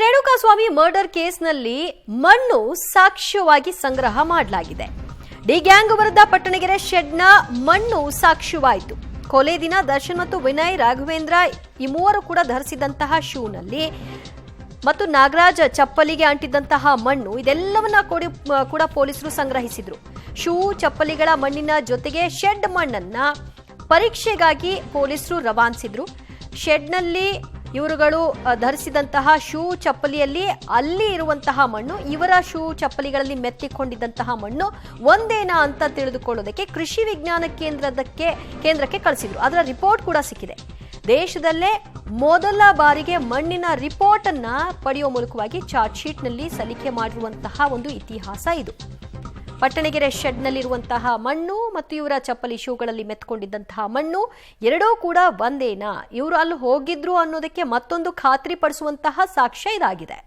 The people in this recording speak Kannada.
ರೇಣುಕಾಸ್ವಾಮಿ ಮರ್ಡರ್ ಕೇಸ್ನಲ್ಲಿ ಮಣ್ಣು ಸಾಕ್ಷ್ಯವಾಗಿ ಸಂಗ್ರಹ ಮಾಡಲಾಗಿದೆ. ಡಿ ಗ್ಯಾಂಗ್ ವಿರುದ್ಧ ಪಟ್ಟಣಗೆರೆ ಶೆಡ್ನ ಮಣ್ಣು ಸಾಕ್ಷ್ಯವಾಯಿತು. ಕೊಲೆ ದಿನ ದರ್ಶನ್ ಮತ್ತು ವಿನಯ್ ರಾಘವೇಂದ್ರ ಈ ಮೂವರು ಕೂಡ ಧರಿಸಿದಂತಹ ಶೂನಲ್ಲಿ ಮತ್ತು ನಾಗರಾಜ್ ಚಪ್ಪಲಿಗೆ ಅಂಟಿದ್ದಂತಹ ಮಣ್ಣು ಇದೆಲ್ಲವನ್ನ ಕೂಡ ಪೊಲೀಸರು ಸಂಗ್ರಹಿಸಿದ್ರು. ಶೂ ಚಪ್ಪಲಿಗಳ ಮಣ್ಣಿನ ಜೊತೆಗೆ ಶೆಡ್ ಮಣ್ಣನ್ನ ಪರೀಕ್ಷೆಗಾಗಿ ಪೊಲೀಸರು ರವಾನಿಸಿದ್ರು. ಶೆಡ್ನಲ್ಲಿ ಇವರುಗಳು ಧರಿಸಿದಂತಹ ಶೂ ಚಪ್ಪಲಿಯಲ್ಲಿ ಅಲ್ಲಿ ಇರುವಂತಹ ಮಣ್ಣು ಇವರ ಶೂ ಚಪ್ಪಲಿಗಳಲ್ಲಿ ಮೆತ್ತಿಕೊಂಡಿದ್ದಂತಹ ಮಣ್ಣು ಒಂದೇನಾ ಅಂತ ತಿಳಿದುಕೊಳ್ಳೋದಕ್ಕೆ ಕೃಷಿ ವಿಜ್ಞಾನ ಕೇಂದ್ರಕ್ಕೆ ಕಳಿಸಿದ್ರು. ಅದರ ರಿಪೋರ್ಟ್ ಕೂಡ ಸಿಕ್ಕಿದೆ. ದೇಶದಲ್ಲೇ ಮೊದಲ ಬಾರಿಗೆ ಮಣ್ಣಿನ ರಿಪೋರ್ಟ್ ಅನ್ನ ಪಡೆಯುವ ಮೂಲಕವಾಗಿ ಚಾರ್ಜ್ ಶೀಟ್ನಲ್ಲಿ ಸಲ್ಲಿಕೆ ಮಾಡಿರುವಂತಹ ಒಂದು ಇತಿಹಾಸ ಇದು. ಪಟ್ಟಣಗೆರೆ ಶೆಡ್ನಲ್ಲಿರುವಂತಹ ಮಣ್ಣು ಮತ್ತು ಇವರ ಚಪ್ಪಲಿ ಶೂಗಳಲ್ಲಿ ಮೆತ್ಕೊಂಡಿದ್ದಂತಹ ಮಣ್ಣು ಎರಡೂ ಕೂಡ ಒಂದೇನಾ, ಇವರು ಅಲ್ಲಿ ಹೋಗಿದ್ರು ಅನ್ನೋದಕ್ಕೆ ಮತ್ತೊಂದು ಖಾತ್ರಿ ಪಡಿಸುವಂತಹ ಸಾಕ್ಷ್ಯ ಇದಾಗಿದೆ.